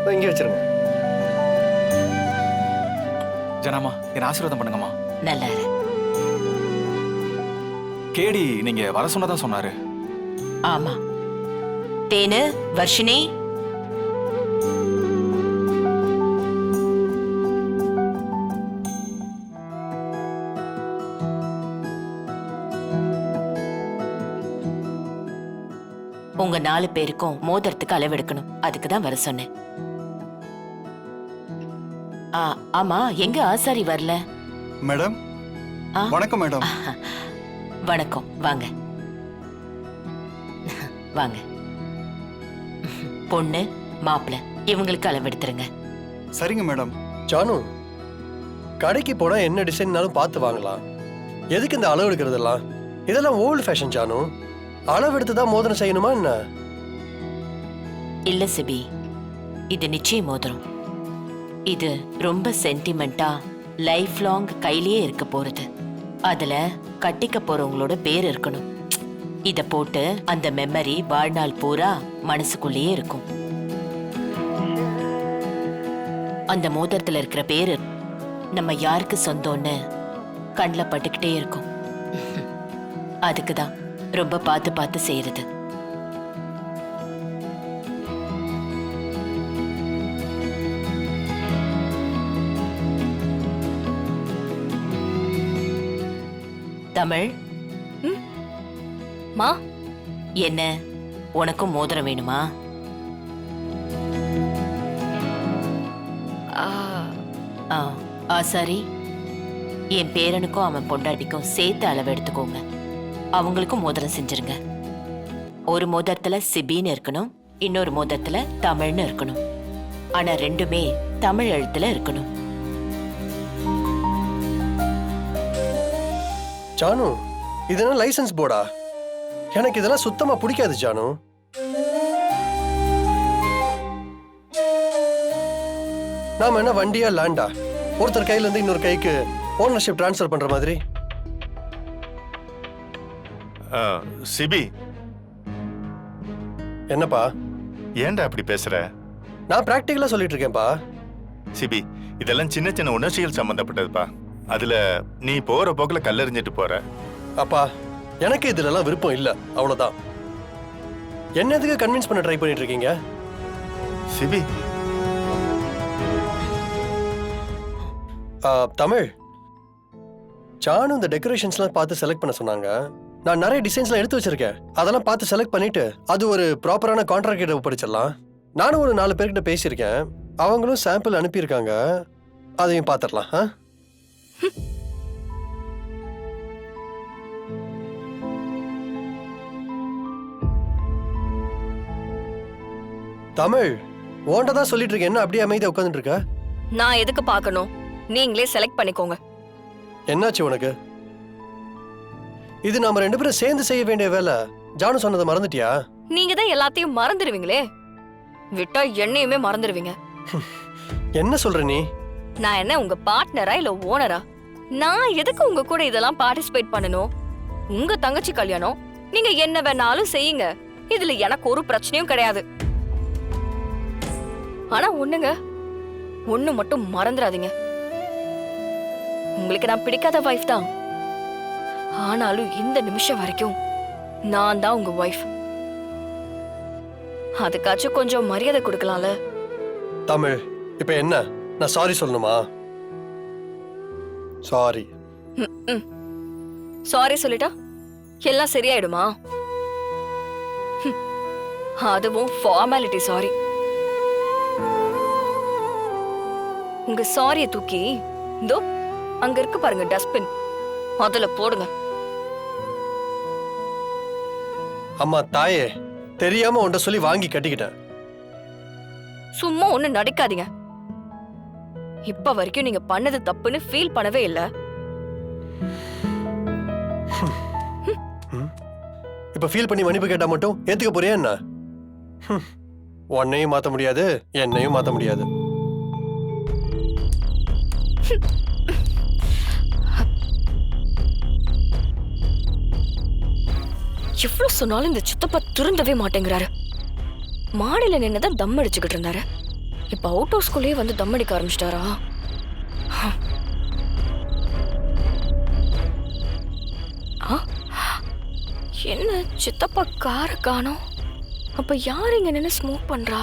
இங்கே வச்சிருங்க. ஜனாமா என்ன ஆசீர்வாதம் பண்ணுங்கம்மா. நல்லா இரு. கேடி நீங்க வர சொன்னதான் சொன்னாரு. ஆமா. தேனு, வர்ஷினி, உங்க 4 பேருக்கும் மோதிரத்துக்கு அளவெடுக்கணும். அதுக்கு தான் வர சொன்னேன். ஆமா, எங்க ஆசாரி வரல? மேடம் வணக்கம். மேடம் வணக்கம். வாங்க வாங்க. பொண்ணு மாப்பிள்ள இவங்களுக்கு அளவெடுத்துருங்க. சரிங்க மேடம். ஜானு, கடைக்கு போனா என்ன டிசைன்னாலும் பார்த்து வாங்கலாம். எதுக்கு இந்த அளவு எடுக்கிறதெல்லாம்? இதெல்லாம் ஓல்டு ஃபேஷன் ஜானு. அளவு எடுத்து தான் மோதிரம் செய்யணுமா என்ன? இல்ல சிபி, இது நிச்சய மோதிரம். இது ரொம்ப சென்டிமெண்டா லைஃப் லாங் கையிலேயே இருக்க போறது. அதுல கட்டிக்க போறவங்களோட பேர் இருக்கணும். இத போட்டு அந்த மெமரி வாழ்நாள் பூரா மனசுக்குள்ளேயே இருக்கும். அந்த மோதிரத்துல இருக்கிற பேரு நம்ம யாருக்கு சொந்தம்னு கண்ணில் பட்டுக்கிட்டே இருக்கும். அதுக்குதான் ரொம்ப பார்த்து பார்த்து செய்யறது. தமிழ், மா என்ன உனக்கும் மோதிரம் வேணுமா? ஆசாரி, என் பேரனுக்கும் அவன் பொண்டாட்டிக்கும் சேர்த்து அளவு எடுத்துக்கோங்க. அவங்களுக்கும் மோதிரம் செஞ்சிருங்க. ஒரு மோதிரத்துல சிபின்னு இருக்கணும், இன்னொரு மோதிரத்துல தமிழ்னு இருக்கணும். ஆனா ரெண்டுமே தமிழ் எழுத்துல இருக்கணும். ஜானு, இதெல்லாம் லைசன்ஸ் போர்டா? எனக்கு இதெல்லாம் சுத்தமா பிடிக்காது ஜானு. நாம என்ன வண்டியா லேண்டா? ஒருத்தர் கையில இருந்து இன்னொரு கைக்கு ஓனர்ஷிப் டிரான்ஸ்ஃபர் பண்ற மாதிரி. சிபி, என்னப்பா ஏன்டா அப்படி பேசுற? நான் பிராக்டிகலா சொல்லிட்டு இருக்கேன்ப்பா. சிபி, இதெல்லாம் சின்ன சின்ன உணர்ச்சிகள் சம்பந்தப்பட்டதுப்பா. அதுல நீ போற போக்குல கல்லெறிஞ்சிட்டு போற. அப்பா, எனக்கு இதுலலாம் விருப்பம் இல்ல, அவ்வளவுதான். என்ன எதுக்கு கன்வின்ஸ் பண்ண ட்ரை பண்ணிட்டு இருக்கீங்க? சிபி, தமிழ், ஜானு இந்த டெக்கரேஷன்ஸ்லாம் பார்த்து செலக்ட் பண்ண சொன்னாங்க. நான் நிறைய டிசைன்ஸ்லாம் எடுத்து வச்சிருக்கேன். அதெல்லாம் பார்த்து செலக்ட் பண்ணிட்டு அது ஒரு ப்ராப்பரான கான்ட்ராக்ட் கிட்ட ஒப்படைச்சிடலாம். நானும் ஒரு 4 பேர்கிட்ட பேசியிருக்கேன். அவங்களும் சாம்பிள் அனுப்பியிருக்காங்க. அதையும் பார்த்துடலாம். தமிழ், ஓன்ட்ட தான் சொல்லிட்டு இருக்கேன். என்ன அப்படியே அமைதியா உட்காந்துட்டு இருக்க? நான் எதுக்கு பார்க்கணும்? நீங்களே செலக்ட் பண்ணிக்கோங்க. என்னாச்சு உனக்கு? இது நாம 2 பேரும் சேர்ந்து செய்ய வேண்டிய வேலை. ஜானு சொன்னதை மறந்துட்டியா? நீங்க தான் எல்லாத்தையும் மறந்துடுவீங்களே. விட்டா என்னையுமே மறந்துடுவீங்க. என்ன சொல்ற நீ? நான் என்ன உங்க பார்ட்னரா இல்ல ஓனரா? நான் எதுக்கு உங்க கூட இதெல்லாம் பார்ட்டிசிபேட் பண்ணணும்? உங்க தங்கச்சி கல்யாணம், நீங்க என்ன வேணாலும் செய்யுங்க. இதுல எனக்கு ஒரு பிரச்சனையும் கிடையாது. ஆனா ஒண்ணு மட்டும் மறந்துடாதீங்க. உங்களுக்கு நான் பிடிக்காத வைஃப் தான். ஆனாலும் இந்த நிமிஷம் வரைக்கும் நான் தான் உங்க வைஃப். அதுக்காச்சும் கொஞ்சம் மரியாதை கொடுக்கலாம்ல. தமிழ், இப்ப என்ன? நான் சாரி சொல்லணுமா? சாரி. சாரி சொல்லிட்டா எல்லாம் சரியாயிடுமா? அதுவும் ஃபார்மாலிட்டி சாரி. உங்க சாரிய தூக்கி இதோ அங்க இருக்கு பாருங்க டஸ்ட்பின், அதுல போடுங்க. அம்மா தாயே, தெரியாம உன்ட சொல்லி வாங்கி கட்டிக்கிட்டேன். சும்மா ஒண்ணு நடிக்காதீங்க. இப்ப வரைக்கும் நீங்க பண்ணது தப்புன்னு ஃபீல் பண்ணவே இல்ல. இப்ப ஃபீல் பண்ணி மன்னிப்பு கேட்டா மட்டும் ஏத்துக்க போறியா என்ன? உன்னையும் மாத்த முடியாது, என்னையும் மாத்த முடியாது. எவ்வளவு சொன்னாலும் இந்த சித்தப்பா திருந்தவே மாட்டேங்கிறாரு. மாடியில நின்னுதான் தம் அடிச்சுக்கிட்டு இருந்தாரு. இப்ப அவுட் ஹவுஸ்குள்ளேயே வந்து தம் அடிக்க ஆரம்பிச்சிட்டாரா? என்ன சித்தப்பா கார காணோம்? அப்ப யார் இங்க நின்னு ஸ்மோக் பண்றா?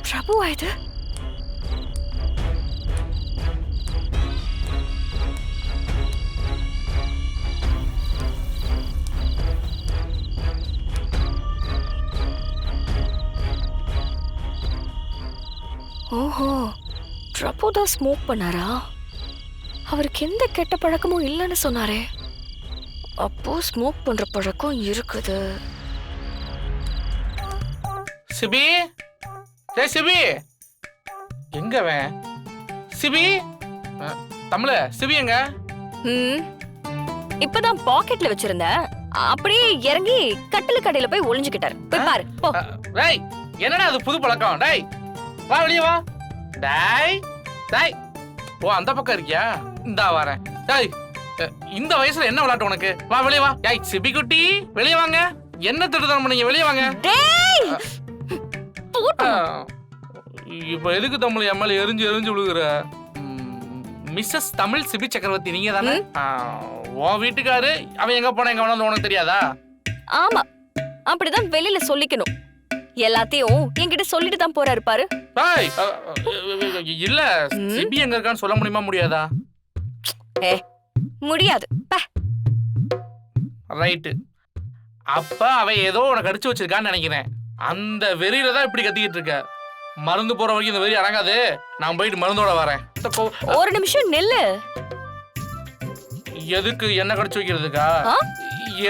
பிரபுவா இது? ஓஹோ, பிரபு தான் ஸ்மோக் பண்ணாரா? அவருக்கு எந்த கெட்ட பழக்கமும் இல்லைன்னு சொன்னாரே. அப்போ ஸ்மோக் பண்ற பழக்கம் இருக்குது. சிபி, டேய் சிபி, எங்க அவன்? சிபி, தமிழ சிபி எங்க? இப்பதான் பாக்கெட்ல வச்சிருந்தேன். அப்படியே இறங்கி கட்டில கடையில போய் ஒளிஞ்சுக்கிட்டாரு. போய் பாரு போ. டேய், என்னடா அது புது பழக்கம்? டேய் வா, வெளியே வா. டேய் டேய், ஓ அந்த பக்கம் இருக்கியா? இந்தா வரேன். டேய், இந்த வயசுல என்ன விளையாட்டு உனக்கு? வா வெளியே வா. டேய் சிபி குட்டி, வெளியே வாங்க. என்ன திருத்தம் பண்ணீங்க? வெளியே வாங்க. டேய், இப்ப எதுக்கு தமிழ் என் மேல எரிஞ்சு எரிஞ்சு விழுகுற? மிஸ்ஸஸ் தமிழ் சிபி சக்கரவர்த்தி நீங்க தானே? உன் வீட்டுக்காரு அவன் எங்க போனா எங்க வேணாலும் உனக்கு தெரியாதா? ஆமா, அப்படிதான் வெளியில சொல்லிக்கணும். எல்லாத்தையும் என்கிட்ட சொல்லிட்டு தான் போறாரு பாரு. இல்ல, சிபி எங்க இருக்கான்னு சொல்ல முடியுமா முடியாதா? முடியாது. ரைட்டு. அப்ப அவன் ஏதோ உனக்கு அடிச்சு வச்சிருக்கான்னு நினைக்கிறேன். அந்த வெறியில தான் இப்படி கத்திக்கிட்டு இருக்க. மருந்து போற வரைக்கும் இந்த வெறி அடங்காது. நான் போயிட்டு மருந்தோட வரேன். ஒரு நிமிஷம் நில்லு. எதுக்கு என்ன கடிச்சு வைக்கிறதுக்கா?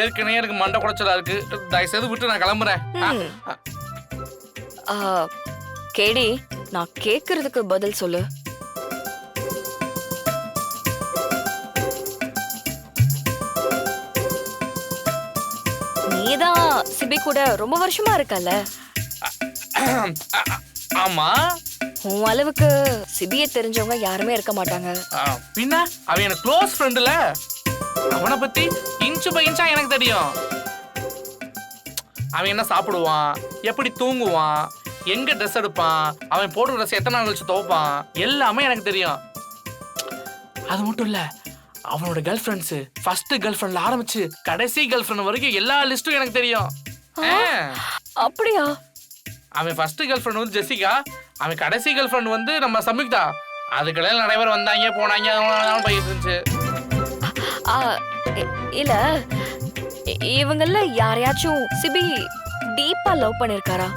ஏற்கனவே எனக்கு மண்டை குடைச்சலா இருக்கு. தயவு செய்து விட்டு நான் கிளம்புறேன். கேடி, நான் கேக்குறதுக்கு பதில் சொல்லு. நீதான் சிபி கூட ரொம்ப வருஷமா இருக்கல? ஆமா. உன் அளவுக்கு சிபிய தெரிஞ்சவங்க யாருமே இருக்க மாட்டாங்க. பின்ன அவன் எனக்கு க்ளோஸ் ஃப்ரெண்ட்ல. அவனை பத்தி இன்ச்சு பை இன்ச்சா எனக்கு தெரியும். அவன் என்ன சாப்பிடுவான், எப்படி தூங்குவான், எங்க ட்ரெஸ் எடுப்பான், அவன் போடுற ட்ரெஸ் எத்தனை நாள் கழிச்சு துவைப்பான், எல்லாமே எனக்கு தெரியும். அது மட்டும் இல்ல, அவனோட கேர்ள் ஃப்ரெண்ட்ஸ் ஃபர்ஸ்ட் கேர்ள் ஃப்ரெண்ட்ல ஆரம்பிச்சு கடைசி கேர்ள் ஃப்ரெண்ட் வரைக்கும் எல்லா லிஸ்டும் எனக்கு தெரியும். அப்படியா? அவன் ஃபர்ஸ்ட் கேர்ள் ஃப்ரெண்ட் வந்து ஜெசிகா, அவன் கடைசி கேர்ள் ஃப்ரெண்ட் வந்து நம்ம சம்யுக்தா. அதுக்கெல்லாம் நிறைய பேர் வந்தாங்க போனாங்க, போயிட்டு இருந்துச்சு. இல்ல, இவங்கள யாரையாச்சும் சிபி டீப்பா லவ் பண்ணிருக்காரா?